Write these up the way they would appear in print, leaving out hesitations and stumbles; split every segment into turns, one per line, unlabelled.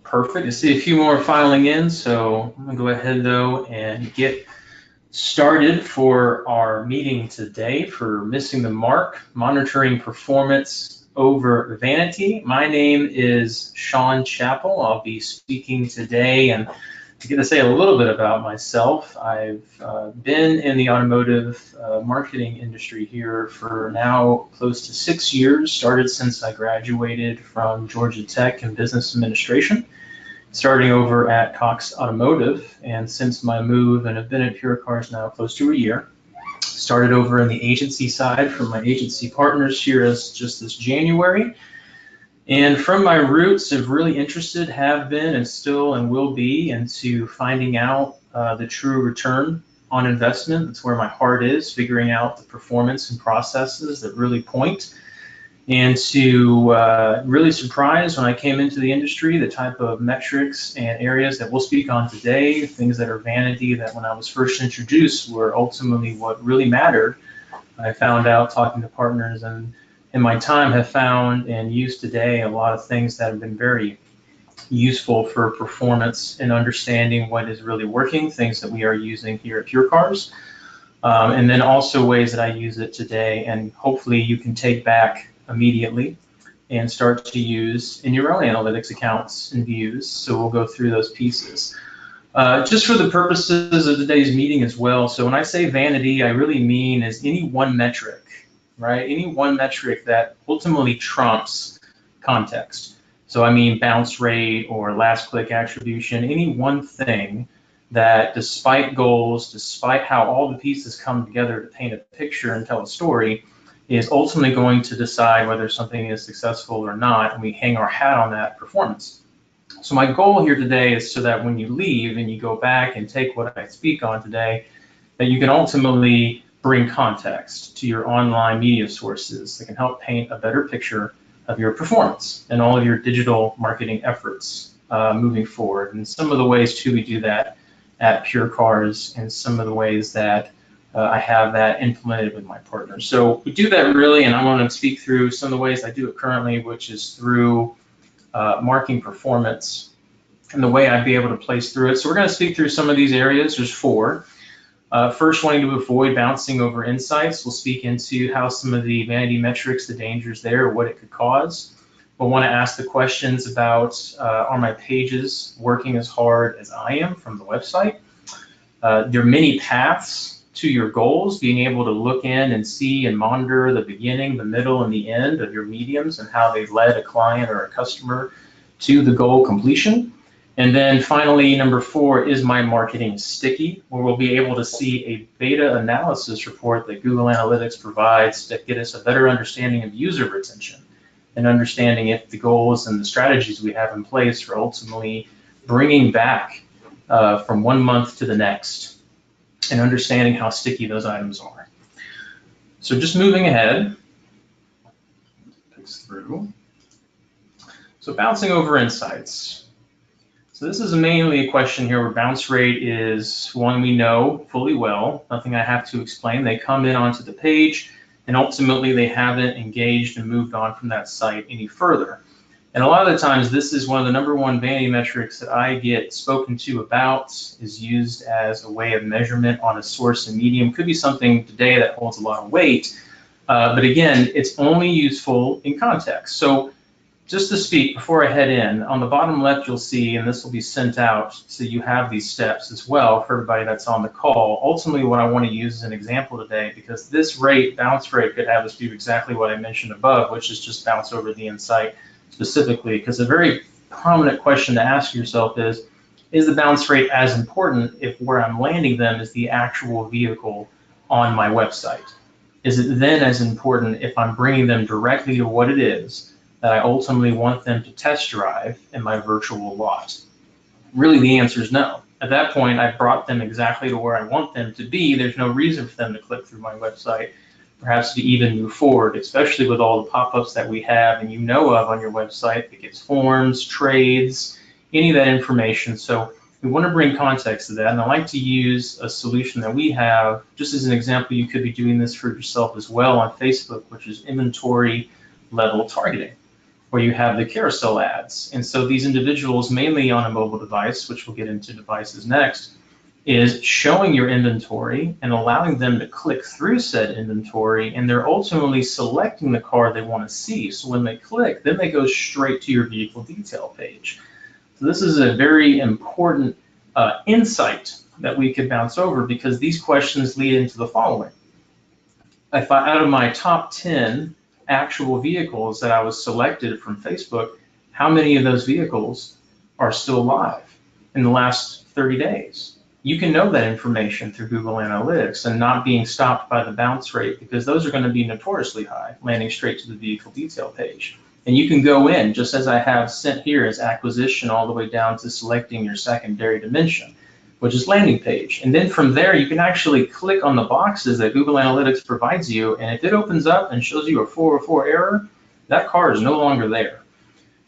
Perfect. I see a few more filing in, so I'm gonna go ahead though and get started for our meeting today for Missing the Mark, Monitoring Performance over Vanity. My name is Sean Chappell. I'll be speaking today, and to get to say a little bit about myself, I've been in the automotive marketing industry here for now close to 6 years, started since I graduated from Georgia Tech in business administration, starting over at Cox Automotive, and since my move, and have been at PureCars now close to a year. Started over in the agency side from my agency partners here as just this January. And from my roots, have really interested, have been, and still and will be into finding out the true return on investment. That's where my heart is, figuring out the performance and processes that really point. And to really surprised when I came into the industry, the type of metrics and areas that we'll speak on today, things that are vanity that when I was first introduced were ultimately what really mattered. I found out talking to partners and in my time have found and used today a lot of things that have been very useful for performance and understanding what is really working, things that we are using here at PureCars, and then also ways that I use it today and hopefully you can take back immediately and start to use in your own analytics accounts and views. So we'll go through those pieces. Just for the purposes of today's meeting as well, so when I say vanity, I really mean is any one metric, right? Any one metric that ultimately trumps context. So I mean bounce rate or last click attribution, any one thing that despite goals, despite how all the pieces come together to paint a picture and tell a story, is ultimately going to decide whether something is successful or not, and we hang our hat on that performance. So my goal here today is so that when you leave and you go back and take what I speak on today, that you can ultimately bring context to your online media sources that can help paint a better picture of your performance and all of your digital marketing efforts moving forward. And some of the ways too we do that at PureCars and some of the ways that I have that implemented with my partners. So we do that really, and I want to speak through some of the ways I do it currently, which is through marking performance and the way I'd be able to place through it. So we're going to speak through some of these areas. There's 4. First, wanting to avoid bouncing over insights. We'll speak into how some of the vanity metrics, the dangers there, what it could cause. We'll want to ask the questions about, are my pages working as hard as I am from the website? There are many paths to your goals, being able to look in and see and monitor the beginning, the middle, and the end of your mediums and how they've led a client or a customer to the goal completion. And then finally, number 4, is my marketing sticky, where we'll be able to see a beta analysis report that Google Analytics provides that get us a better understanding of user retention and understanding if the goals and the strategies we have in place are ultimately bringing back from one month to the next and understanding how sticky those items are. So just moving ahead, through. So bouncing over insights. So this is mainly a question here where bounce rate is one we know fully well, nothing I have to explain. They come in onto the page and ultimately they haven't engaged and moved on from that site any further. And a lot of the times this is one of the #1 vanity metrics that I get spoken to about, is used as a way of measurement on a source and medium. Could be something today that holds a lot of weight, but again, it's only useful in context. So just to speak, before I head in, on the bottom left you'll see, and this will be sent out, so you have these steps as well for everybody that's on the call. Ultimately what I want to use as an example today, because this rate, bounce rate, could have us do exactly what I mentioned above, which is just bounce over the insight specifically, because a very prominent question to ask yourself is the bounce rate as important if where I'm landing them is the actual vehicle on my website? Is it then as important if I'm bringing them directly to what it is that I ultimately want them to test drive in my virtual lot? Really, the answer is no. At that point, I've brought them exactly to where I want them to be. There's no reason for them to click through my website, perhaps to even move forward, especially with all the pop-ups that we have and you know of on your website that gets forms, trades, any of that information. So we want to bring context to that, and I like to use a solution that we have. Just as an example, you could be doing this for yourself as well on Facebook, which is inventory level targeting. or you have the carousel ads. And so these individuals, mainly on a mobile device, which we'll get into devices next, is showing your inventory and allowing them to click through said inventory, and they're ultimately selecting the car they want to see. So when they click, then they go straight to your vehicle detail page. So this is a very important insight that we could bounce over, because these questions lead into the following. If out of my top 10 actual vehicles that I was selected from Facebook, how many of those vehicles are still live in the last 30 days? You can know that information through Google Analytics and not being stopped by the bounce rate, because those are going to be notoriously high, landing straight to the vehicle detail page. And you can go in, just as I have sent here as acquisition, all the way down to selecting your secondary dimension, which is landing page. And then from there, you can actually click on the boxes that Google Analytics provides you. And if it opens up and shows you a 404 error, that car is no longer there.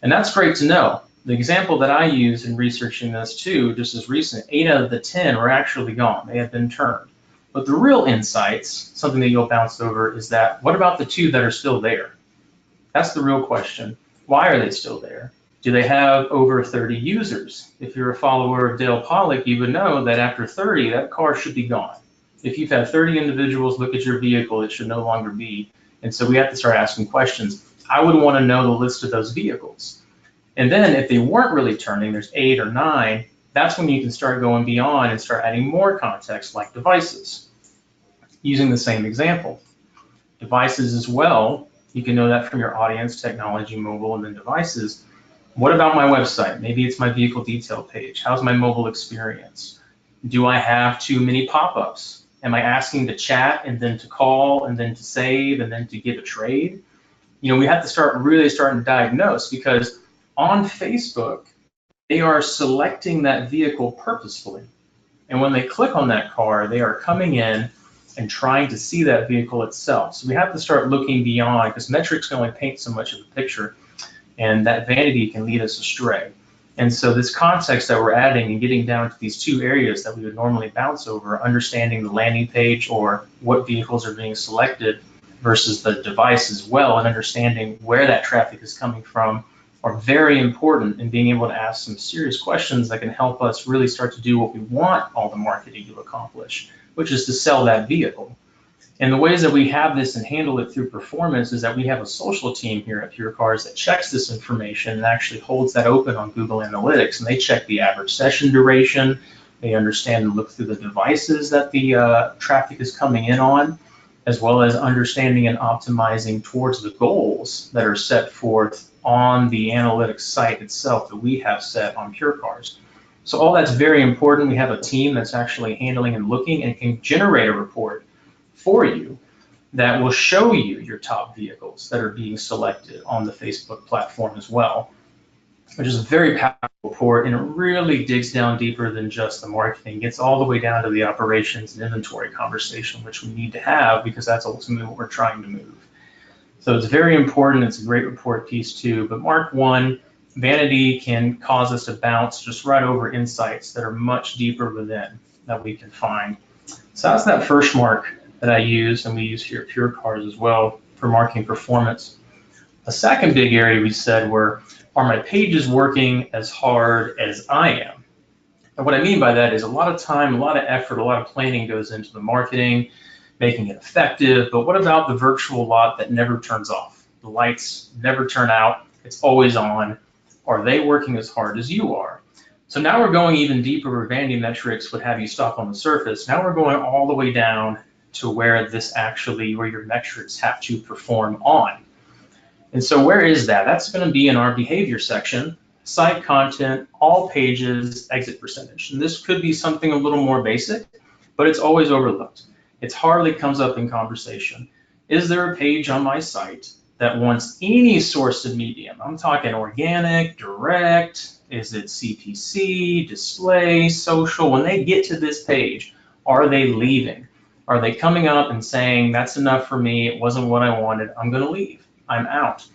And that's great to know. The example that I use in researching this too, just as recent, 8 out of the 10 were actually gone. They have been turned. But the real insights, something that you'll bounce over, is that what about the 2 that are still there? That's the real question. Why are they still there? Do they have over 30 users? If you're a follower of Dale Pollock, you would know that after 30, that car should be gone. If you've had 30 individuals look at your vehicle, it should no longer be. And so we have to start asking questions. I would want to know the list of those vehicles. And then if they weren't really turning, there's 8 or 9, that's when you can start going beyond and start adding more context, like devices. Using the same example. Devices as well, you can know that from your audience, technology, mobile, and then devices. What about my website? Maybe it's my vehicle detail page. How's my mobile experience? Do I have too many pop-ups? Am I asking to chat and then to call and then to save and then to give a trade? You know, we have to start really starting to diagnose, because on Facebook, they are selecting that vehicle purposefully. And when they click on that car, they are coming in and trying to see that vehicle itself. So we have to start looking beyond, because metrics can only paint so much of the picture, and that vanity can lead us astray. And so this context that we're adding and getting down to these 2 areas that we would normally bounce over, understanding the landing page or what vehicles are being selected versus the device as well, and understanding where that traffic is coming from, are very important in being able to ask some serious questions that can help us really start to do what we want all the marketing to accomplish, which is to sell that vehicle. And the ways that we have this and handle it through performance is that we have a social team here at PureCars that checks this information and actually holds that open on Google Analytics. And they check the average session duration. They understand and look through the devices that the traffic is coming in on, as well as understanding and optimizing towards the goals that are set forth on the analytics site itself that we have set on PureCars. So all that's very important. We have a team that's actually handling and looking and can generate a report for you that will show you your top vehicles that are being selected on the Facebook platform as well, which is a very powerful report, and it really digs down deeper than just the marketing. It gets all the way down to the operations and inventory conversation, which we need to have, because that's ultimately what we're trying to move. So it's very important. It's a great report piece too. But mark 1, vanity can cause us to bounce just right over insights that are much deeper within that we can find. So that's that first mark that I use, and we use here at PureCars as well for marking performance. A second big area we said were, are my pages working as hard as I am? And what I mean by that is a lot of time, a lot of effort, a lot of planning goes into the marketing, making it effective. But what about the virtual lot that never turns off? The lights never turn out. It's always on. Are they working as hard as you are? So now we're going even deeper where vanity metrics would have you stop on the surface. Now we're going all the way down to where your metrics have to perform on. And so where is that? That's going to be in our behavior section, site content, all pages, exit percentage. And this could be something a little more basic, but it's always overlooked. It hardly comes up in conversation. Is there a page on my site that wants any source of medium? I'm talking organic, direct, is it CPC, display, social? When they get to this page, are they leaving? Are they coming up and saying, that's enough for me, it wasn't what I wanted, I'm gonna leave, I'm out?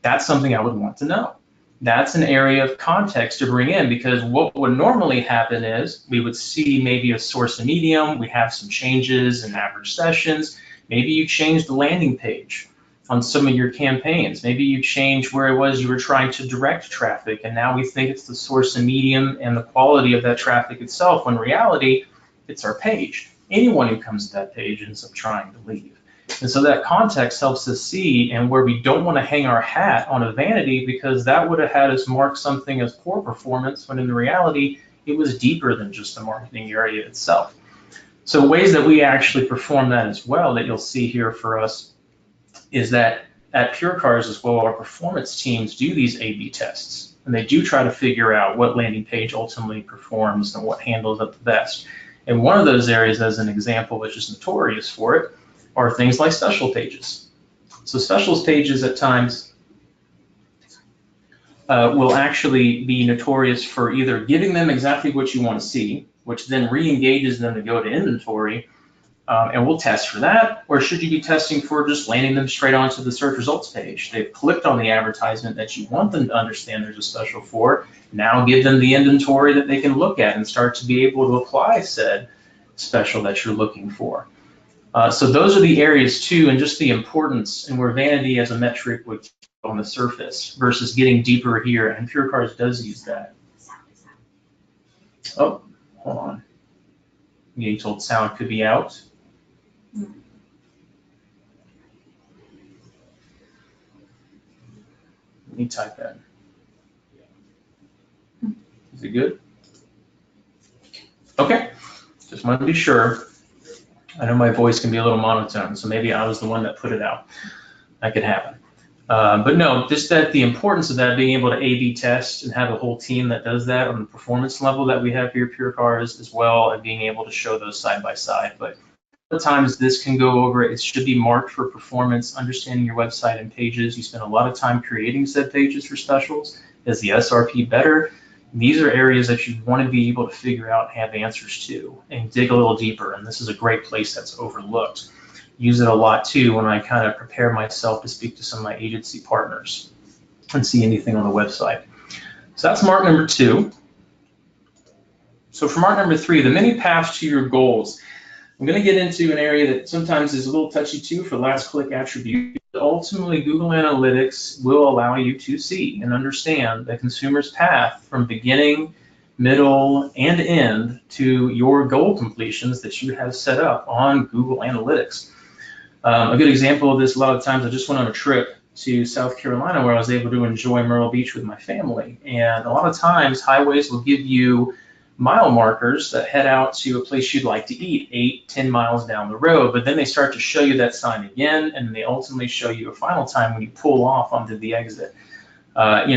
That's something I would want to know. That's an area of context to bring in, because what would normally happen is we would see maybe a source of medium, we have some changes in average sessions, maybe you change the landing page. on some of your campaigns. Maybe you changed where it was you were trying to direct traffic, and now we think it's the source and medium and the quality of that traffic itself, when in reality, it's our page. Anyone who comes to that page ends up trying to leave. And so that context helps us see, and where we don't want to hang our hat on a vanity, because that would have had us mark something as poor performance, when in reality, it was deeper than just the marketing area itself. So ways that we actually perform that as well, that you'll see here for us, is that at PureCars as well, our performance teams do these A/B tests, and they do try to figure out what landing page ultimately performs and what handles up the best. And one of those areas, as an example, which is notorious for it, are things like special pages. So specials pages at times will actually be notorious for either giving them exactly what you want to see, which then re-engages them to go to inventory, and we'll test for that. Or should you be testing for just landing them straight onto the search results page? They've clicked on the advertisement that you want them to understand there's a special for. Now give them the inventory that they can look at and start to be able to apply said special that you're looking for. So those are the areas too, and just the importance, and where vanity as a metric would on the surface versus getting deeper here, and PureCars does use that. Oh, hold on. I'm getting told sound could be out. Let me type that. Is it good? Okay, just wanted to be sure. I know my voice can be a little monotone, so maybe I was the one that put it out. That could happen. But no, just that the importance of that, being able to A/B test and have a whole team that does that on the performance level that we have here at PureCars as well, and being able to show those side by side. But at times this can go over, it should be marked for performance, understanding your website and pages. You spend a lot of time creating said pages for specials. Is the SRP better? These are areas that you want to be able to figure out and have answers to and dig a little deeper. And this is a great place that's overlooked. Use it a lot too when I kind of prepare myself to speak to some of my agency partners and see anything on the website. So that's mark number 2. So for mark number 3, the many paths to your goals. I'm going to get into an area that sometimes is a little touchy too for last click attribution. Ultimately, Google Analytics will allow you to see and understand the consumer's path from beginning, middle, and end to your goal completions that you have set up on Google Analytics. A good example of this, a lot of times I just went on a trip to South Carolina where I was able to enjoy Myrtle Beach with my family. And a lot of times highways will give you mile markers that head out to a place you'd like to eat 8-10 miles down the road, but then they start to show you that sign again, and they ultimately show you a final time when you pull off onto the exit. And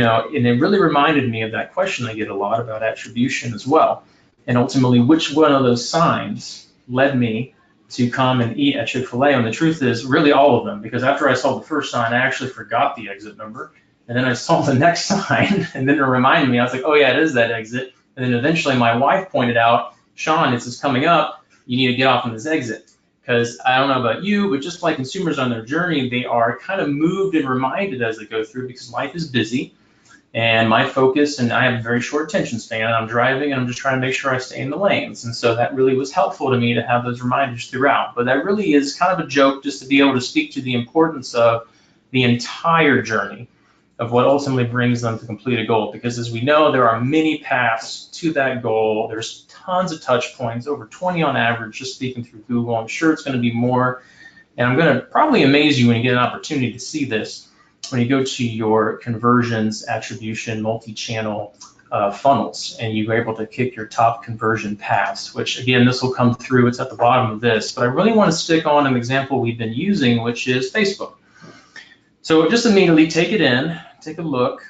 it really reminded me of that question I get a lot about attribution as well, and ultimately which one of those signs led me to come and eat at Chick-fil-A. And the truth is really all of them, because after I saw the first sign, I actually forgot the exit number, and then I saw the next sign, and then it reminded me, I was like, oh yeah, it is that exit. And then eventually my wife pointed out, Sean, this is coming up, you need to get off on this exit. Because I don't know about you, but just like consumers on their journey, they are kind of moved and reminded as they go through, because life is busy and my focus, and I have a very short attention span, I'm driving and I'm just trying to make sure I stay in the lanes. And so that really was helpful to me to have those reminders throughout. But that really is kind of a joke just to be able to speak to the importance of the entire journey of what ultimately brings them to complete a goal. Because as we know, there are many paths to that goal. There's tons of touch points, over 20 on average, just speaking through Google. I'm sure it's going to be more. And I'm going to probably amaze you when you get an opportunity to see this, when you go to your conversions, attribution, multi-channel funnels, and you're able to pick your top conversion paths, which again, this will come through, it's at the bottom of this. But I really want to stick on an example we've been using, which is Facebook. So just immediately take it in, take a look.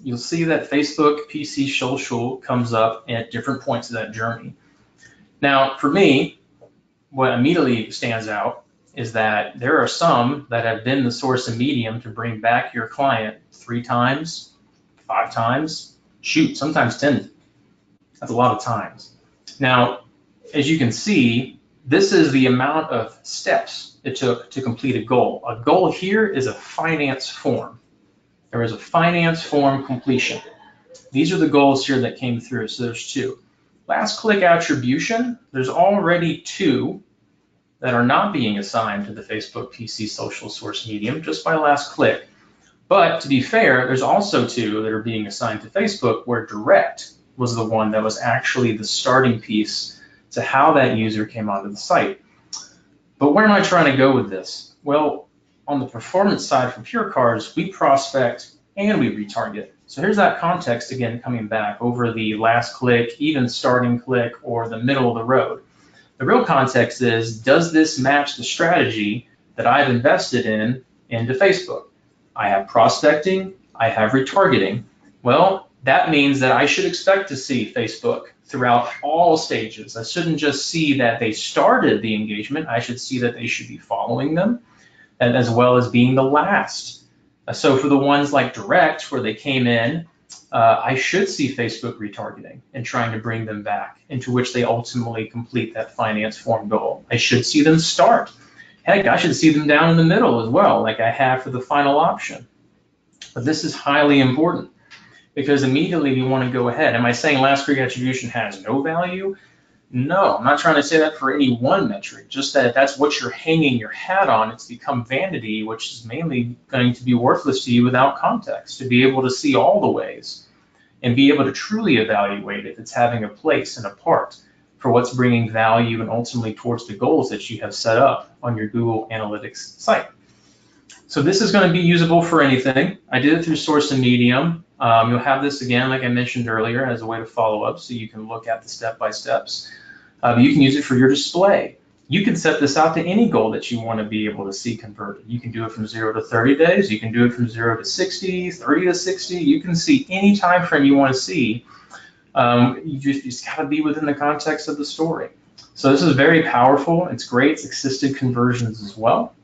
You'll see that Facebook PC social comes up at different points of that journey. Now, for me, what immediately stands out is that there are some that have been the source and medium to bring back your client 3 times, 5 times, shoot, sometimes 10. That's a lot of times. Now, as you can see, this is the amount of steps it took to complete a goal. A goal here is a finance form. There is a finance form completion. These are the goals here that came through, so there's 2. Last click attribution, there's already 2 that are not being assigned to the Facebook PC social source medium just by last click. But to be fair, there's also 2 that are being assigned to Facebook where direct was the one that was actually the starting piece to how that user came onto the site. But where am I trying to go with this? Well, on the performance side for PureCars, we prospect and we retarget. So here's that context again coming back over the last click, even starting click, or the middle of the road. The real context is, does this match the strategy that I've invested in into Facebook? I have prospecting, I have retargeting. Well, that means that I should expect to see Facebook throughout all stages. I shouldn't just see that they started the engagement. I should see that they should be following them, and as well as being the last. So for the ones like direct, where they came in, I should see Facebook retargeting and trying to bring them back, into which they ultimately complete that finance form goal. I should see them start. Heck, I should see them down in the middle as well, like I have for the final option. But this is highly important, because immediately we want to go ahead. Am I saying last click attribution has no value? No, I'm not trying to say that for any one metric, just that if that's what you're hanging your hat on, it's become vanity, which is mainly going to be worthless to you without context, to be able to see all the ways and be able to truly evaluate if it's having a place and a part for what's bringing value and ultimately towards the goals that you have set up on your Google Analytics site. So this is going to be usable for anything. I did it through Source and Medium. You'll have this again, like I mentioned earlier, as a way to follow up, so you can look at the step-by-steps. You can use it for your display. You can set this out to any goal that you want to be able to see converted. You can do it from 0 to 30 days. You can do it from 0 to 60, 30 to 60. You can see any time frame you want to see. You just got to be within the context of the story. So this is very powerful. It's great. It's assisted conversions as well.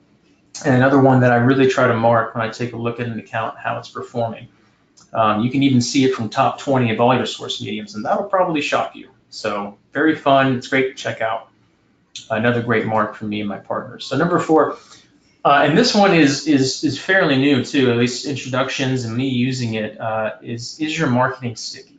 And another one that I really try to mark when I take a look at an account, how it's performing. You can even see it from top 20 of all your source mediums, and that'll probably shock you. So very fun. It's great to check out. Another great mark for me and my partners. So number 4, and this one is fairly new too, at least introductions and me using it, is your marketing sticky?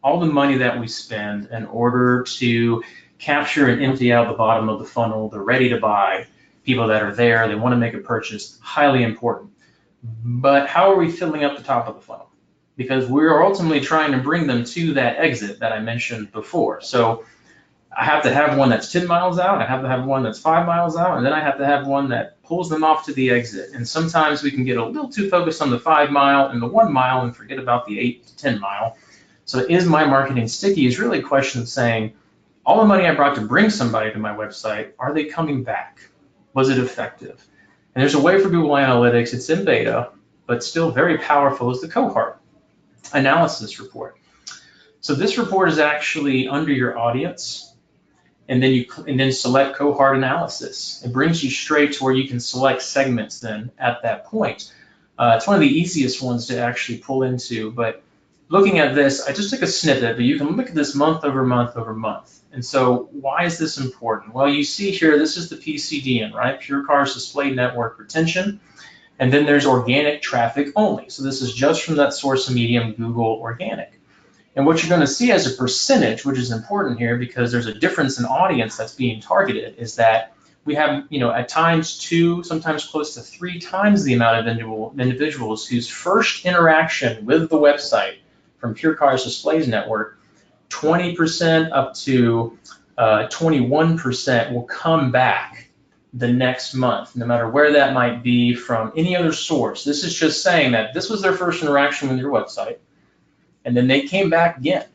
All the money that we spend in order to capture and empty out the bottom of the funnel, they're ready to buy, people that are there, they want to make a purchase, highly important. But how are we filling up the top of the funnel? Because we're ultimately trying to bring them to that exit that I mentioned before. So I have to have one that's 10 miles out, I have to have one that's 5 miles out, and then I have to have one that pulls them off to the exit. And sometimes we can get a little too focused on the 5 mile and the 1 mile and forget about the 8 to 10 mile. So is my marketing sticky is really a question of saying, all the money I brought to bring somebody to my website, are they coming back? Was it effective? And there's a way for Google Analytics, it's in beta, but still very powerful, is the cohort analysis report. So this report is actually under your audience, and then select cohort analysis. It brings you straight to where you can select segments then at that point. It's one of the easiest ones to actually pull into, but looking at this, I just took a snippet, but you can look at this month over month over month. And so why is this important? Well, you see here, this is the PCDN, right? PureCars Display Network Retention. And then there's organic traffic only. So this is just from that source of medium, Google Organic. And what you're going to see as a percentage, which is important here because there's a difference in audience that's being targeted, is that we have, at times 2, sometimes close to 3 times the amount of individuals whose first interaction with the website from PureCars Displays Network, 20% up to 21% will come back the next month, no matter where that might be from any other source. This is just saying that this was their first interaction with your website, and then they came back again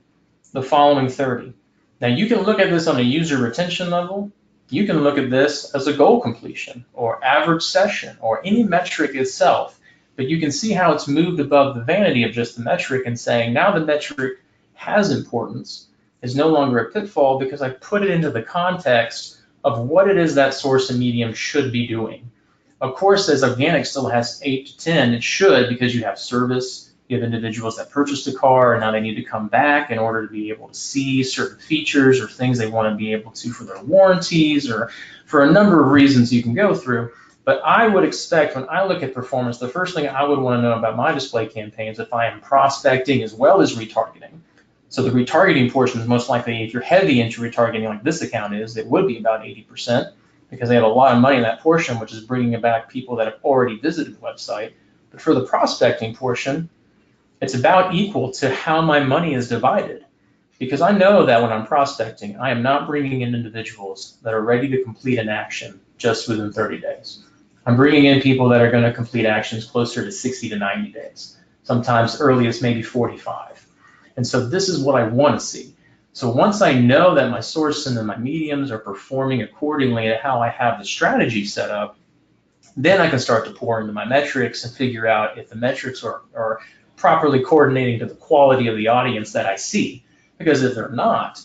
the following 30. Now you can look at this on a user retention level. You can look at this as a goal completion or average session or any metric itself, but you can see how it's moved above the vanity of just the metric and saying now the metric has importance, is no longer a pitfall because I put it into the context of what it is that source and medium should be doing. Of course, as organic still has 8 to 10, it should, because you have service, you have individuals that purchased a car and now they need to come back in order to be able to see certain features or things they want to be able to for their warranties or for a number of reasons you can go through. But I would expect when I look at performance, the first thing I would want to know about my display campaigns, if I am prospecting as well as retargeting. So the retargeting portion is most likely, if you're heavy into retargeting like this account is, it would be about 80%, because they have a lot of money in that portion, which is bringing back people that have already visited the website. But for the prospecting portion, it's about equal to how my money is divided. Because I know that when I'm prospecting, I am not bringing in individuals that are ready to complete an action just within 30 days. I'm bringing in people that are going to complete actions closer to 60 to 90 days, sometimes earliest maybe 45. And so this is what I want to see. So once I know that my source and then my mediums are performing accordingly to how I have the strategy set up, then I can start to pour into my metrics and figure out if the metrics are properly coordinating to the quality of the audience that I see. Because if they're not,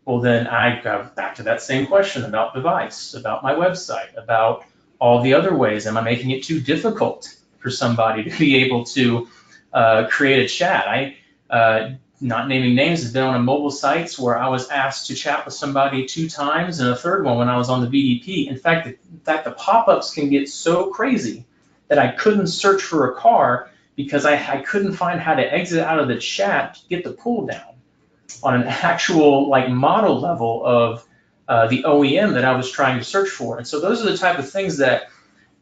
well, then I go back to that same question about device, about my website, about all the other ways. Am I making it too difficult for somebody to be able to create a chat? Not naming names, has been on a mobile sites where I was asked to chat with somebody 2 times, and a third one when I was on the VDP. In fact, the pop-ups can get so crazy that I couldn't search for a car because I couldn't find how to exit out of the chat to get the pull down on an actual like model level of the OEM that I was trying to search for. And so those are the type of things that,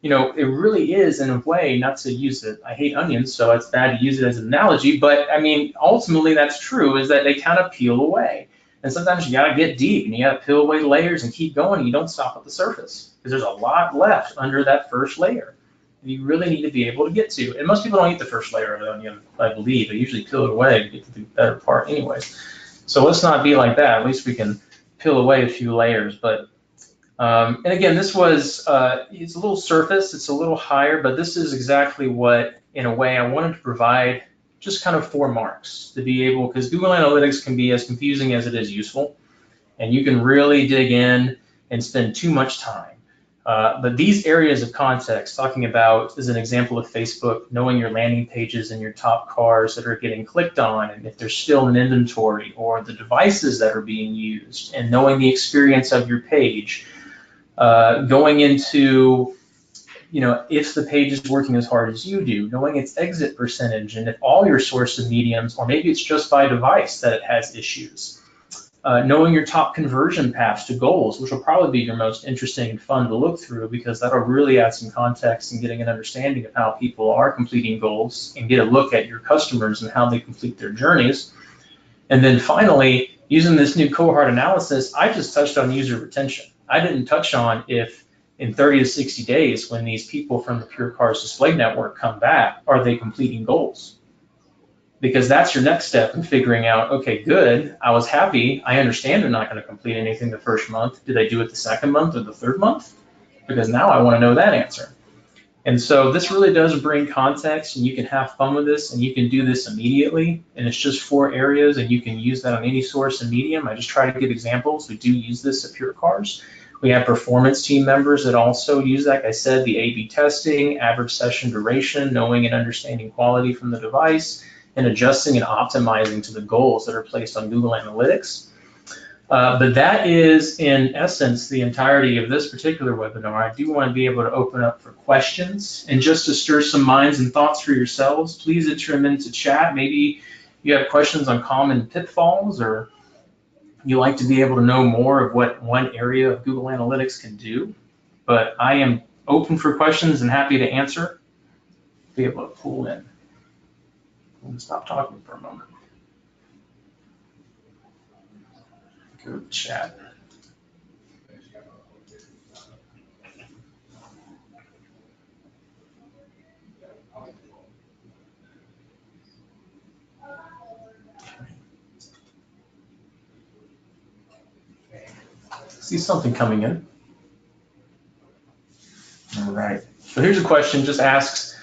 you know, it really is in a way, not to use it, I hate onions, so it's bad to use it as an analogy, but I mean, ultimately that's true, is that they kind of peel away. And sometimes you gotta get deep and you gotta peel away layers and keep going, and you don't stop at the surface because there's a lot left under that first layer you really need to be able to get to. And most people don't eat the first layer of the onion, I believe. They usually peel it away to get to the better part anyways. So let's not be like that. At least we can peel away a few layers. But and again, this was, it's a little surface, it's a little higher, but this is exactly what, in a way, I wanted to provide just kind of 4 marks to be able, because Google Analytics can be as confusing as it is useful, and you can really dig in and spend too much time. But these areas of context, talking about, as an example of Facebook, knowing your landing pages and your top cars that are getting clicked on, and if there's still an inventory, or the devices that are being used, and knowing the experience of your page, going into, you know, if the page is working as hard as you do, knowing its exit percentage, and if all your source of mediums, or maybe it's just by device that it has issues. Knowing your top conversion paths to goals, which will probably be your most interesting and fun to look through, because that'll really add some context and getting an understanding of how people are completing goals, and get a look at your customers and how they complete their journeys. And then finally, using this new cohort analysis, I just touched on user retention. I didn't touch on if in 30 to 60 days, when these people from the PureCars display network come back, are they completing goals? Because that's your next step in figuring out, okay, good, I was happy, I understand they're not going to complete anything the first month. Did they do it the second month or the third month? Because now I want to know that answer. And so this really does bring context, and you can have fun with this, and you can do this immediately. And it's just 4 areas, and you can use that on any source and medium. I just try to give examples. We do use this at PureCars. We have performance team members that also use, like I said, the A/B testing, average session duration, knowing and understanding quality from the device, and adjusting and optimizing to the goals that are placed on Google Analytics. But that is, in essence, the entirety of this particular webinar. I do want to be able to open up for questions, and just to stir some minds and thoughts for yourselves, please enter them into chat. Maybe you have questions on common pitfalls, or you like to be able to know more of what one area of Google Analytics can do. But I am open for questions and happy to answer. Be able to pull in. I'm going to stop talking for a moment. Go to chat. See something coming in. All right. So here's a question, just asks,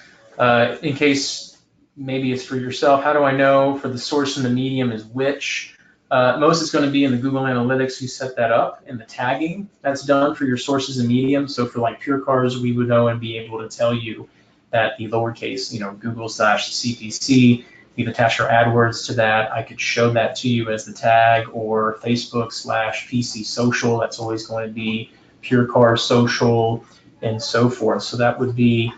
in case maybe it's for yourself, how do I know for the source and the medium is which? Most is going to be in the Google Analytics. You set that up, and the tagging that's done for your sources and mediums. So for like PureCars, we would know and be able to tell you that the lowercase, you know, Google/CPC, we've attached our AdWords to that. I could show that to you as the tag, or Facebook/PC social. That's always going to be PureCars social, and so forth. So that would be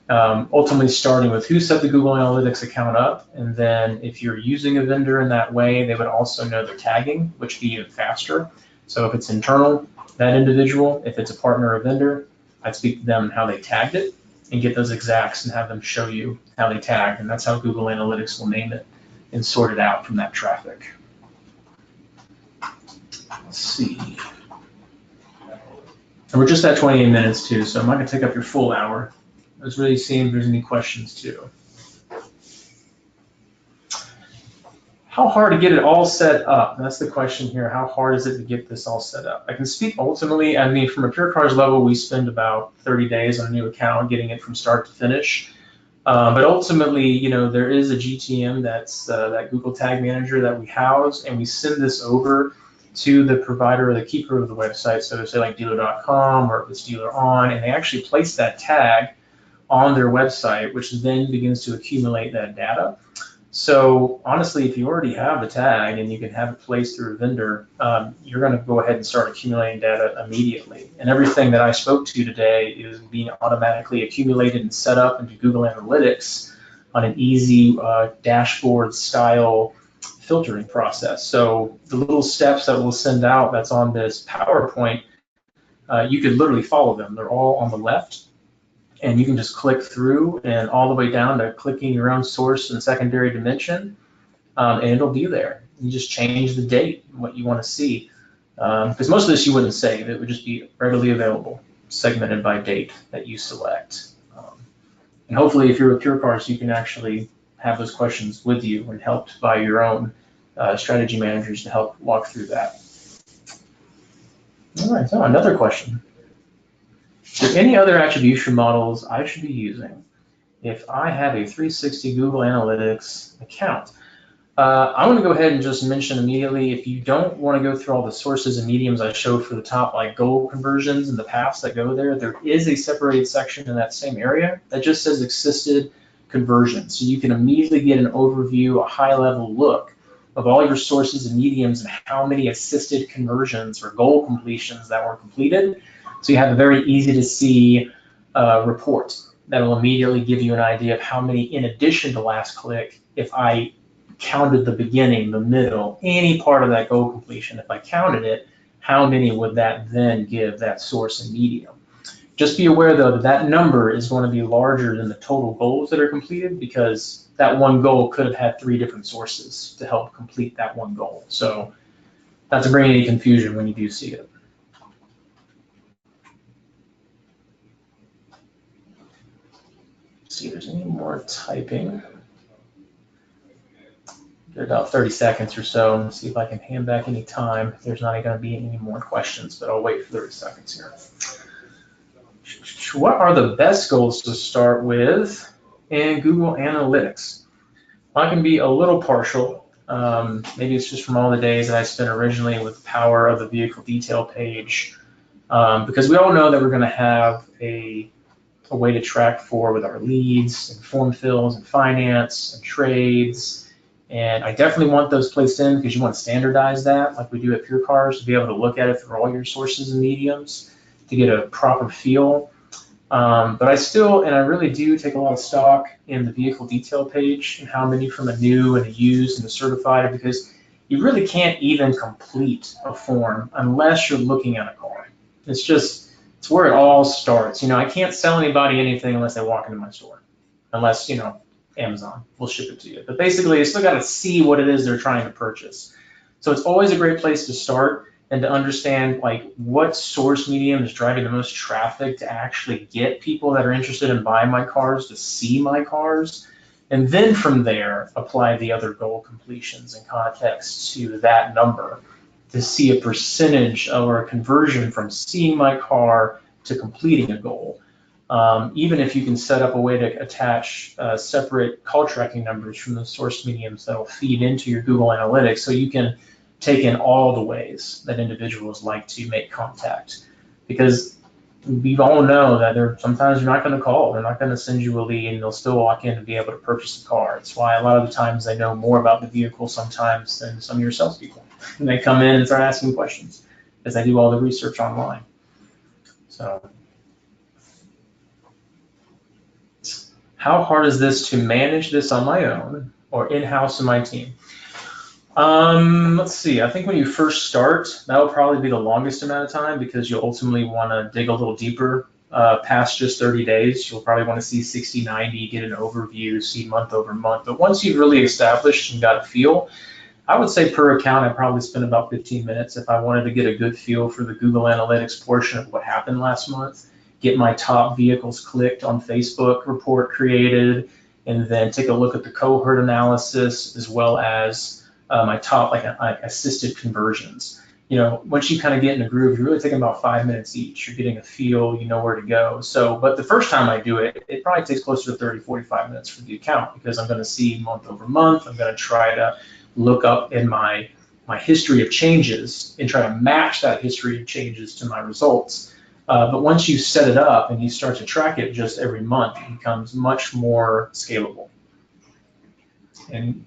ultimately starting with who set the Google Analytics account up, and then if you're using a vendor in that way, they would also know their tagging, which would be even faster. So if it's internal, that individual. If it's a partner or vendor, I'd speak to them and how they tagged it and get those exacts and have them show you how they tagged. And that's how Google Analytics will name it and sort it out from that traffic. Let's see. And we're just at 28 minutes too, so I'm not gonna take up your full hour. Let's really see if there's any questions too. How hard to get it all set up? That's the question here. How hard is it to get this all set up? I can speak ultimately, I mean, from a PureCars level, we spend about 30 days on a new account, getting it from start to finish. But ultimately, you know, there is a GTM that's that Google Tag Manager that we house, and we send this over to the provider or the keeper of the website. So say like dealer.com or if it's dealer on, and they actually place that tag on their website, which then begins to accumulate that data. So honestly, if you already have the tag and you can have it placed through a vendor, you're going to go ahead and start accumulating data immediately. And everything that I spoke to today is being automatically accumulated and set up into Google Analytics on an easy dashboard style filtering process. So the little steps that we'll send out that's on this PowerPoint, you could literally follow them. They're all on the left. And you can just click through and all the way down to clicking your own source and secondary dimension, and it'll be there. You just change the date, what you want to see. Because most of this you wouldn't save. It would just be readily available, segmented by date that you select. And hopefully if you're with PureCars, you can actually have those questions with you and helped by your own strategy managers to help walk through that. All right, so another question. Are there any other attribution models I should be using if I have a 360 Google Analytics account? I want to go ahead and just mention immediately, if you don't want to go through all the sources and mediums I showed for the top, like goal conversions and the paths that go there, there is a separated section in that same area that just says assisted conversions. So you can immediately get an overview, a high-level look of all your sources and mediums and how many assisted conversions or goal completions that were completed. So you have a very easy to see report that will immediately give you an idea of how many, in addition to last click, if I counted the beginning, the middle, any part of that goal completion, if I counted it, how many would that then give that source and medium? Just be aware though that that number is going to be larger than the total goals that are completed, because that one goal could have had 3 different sources to help complete that one goal. So not to bring any confusion when you do see it. See if there's any more typing. Give it about 30 seconds or so and see if I can hand back any time. There's not going to be any more questions, but I'll wait for 30 seconds here. What are the best goals to start with in Google Analytics? I can be a little partial. Maybe it's just from all the days that I spent originally with the power of the vehicle detail page, because we all know that we're going to have a way to track for with our leads and form fills and finance and trades. And I definitely want those placed in because you want to standardize that like we do at PureCars to be able to look at it through all your sources and mediums to get a proper feel. But I still, and I really do take a lot of stock in the vehicle detail page and how many from a new and a used and a certified, because you really can't even complete a form unless you're looking at a car. It's where it all starts. You know, I can't sell anybody anything unless they walk into my store, unless, you know, Amazon will ship it to you. But basically, you still got to see what it is they're trying to purchase. So it's always a great place to start and to understand like what source medium is driving the most traffic to actually get people that are interested in buying my cars to see my cars. And then from there, apply the other goal completions and context to that number to see a percentage or a conversion from seeing my car to completing a goal. Even if you can set up a way to attach separate call tracking numbers from the source mediums that will feed into your Google Analytics, so you can take in all the ways that individuals like to make contact. Because we all know that sometimes they're not going to call, they're not going to send you a lead, and they'll still walk in to be able to purchase a car. It's why a lot of the times they know more about the vehicle sometimes than some of your salespeople. And they come in and start asking questions as they do all the research online. So, how hard is this to manage this on my own or in-house in my team? Let's see. I think when you first start, that will probably be the longest amount of time because you'll ultimately want to dig a little deeper past just 30 days. You'll probably want to see 60, 90, get an overview, see month over month. But once you've really established and got a feel, I would say per account, I probably spend about 15 minutes if I wanted to get a good feel for the Google Analytics portion of what happened last month, get my top vehicles clicked on Facebook, report created, and then take a look at the cohort analysis as well as my top like assisted conversions. You know, once you kind of get in a groove, you're really taking about 5 minutes each. You're getting a feel, you know where to go. So, but the first time I do it, it probably takes closer to 30, 45 minutes for the account because I'm going to see month over month. I'm going to try to look up in my history of changes and try to match that history of changes to my results. But once you set it up and you start to track it just every month, it becomes much more scalable. And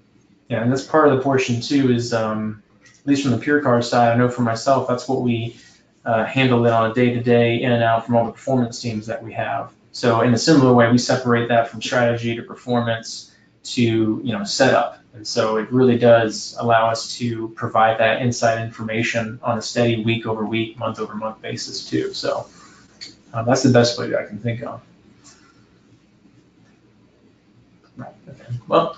yeah, and that's part of the portion too is, at least from the PureCars side, I know for myself, that's what we handle it on a day-to-day in and out from all the performance teams that we have. So in a similar way, we separate that from strategy to performance to setup. And so it really does allow us to provide that inside information on a steady week over week, month over month basis too. So that's the best way that I can think of. Right. Okay. Well,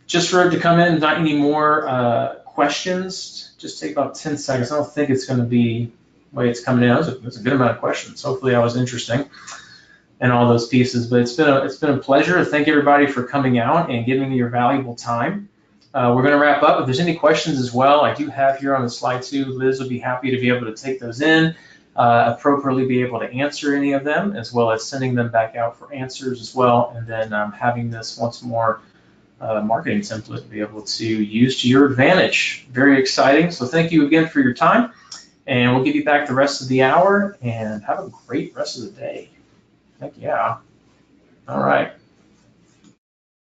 just for it to come in, not any more questions. Just take about 10 seconds. I don't think it's going to be the way it's coming in. It's a good amount of questions. Hopefully, that was interesting and all those pieces. But it's been a pleasure. Thank everybody for coming out and giving me your valuable time. We're going to wrap up. If there's any questions as well, I do have here on the slide too. Liz will be happy to be able to take those in, appropriately be able to answer any of them, as well as sending them back out for answers as well, and then having this once more marketing template to be able to use to your advantage. Very exciting. So thank you again for your time, and we'll give you back the rest of the hour, and have a great rest of the day. Heck yeah. All right.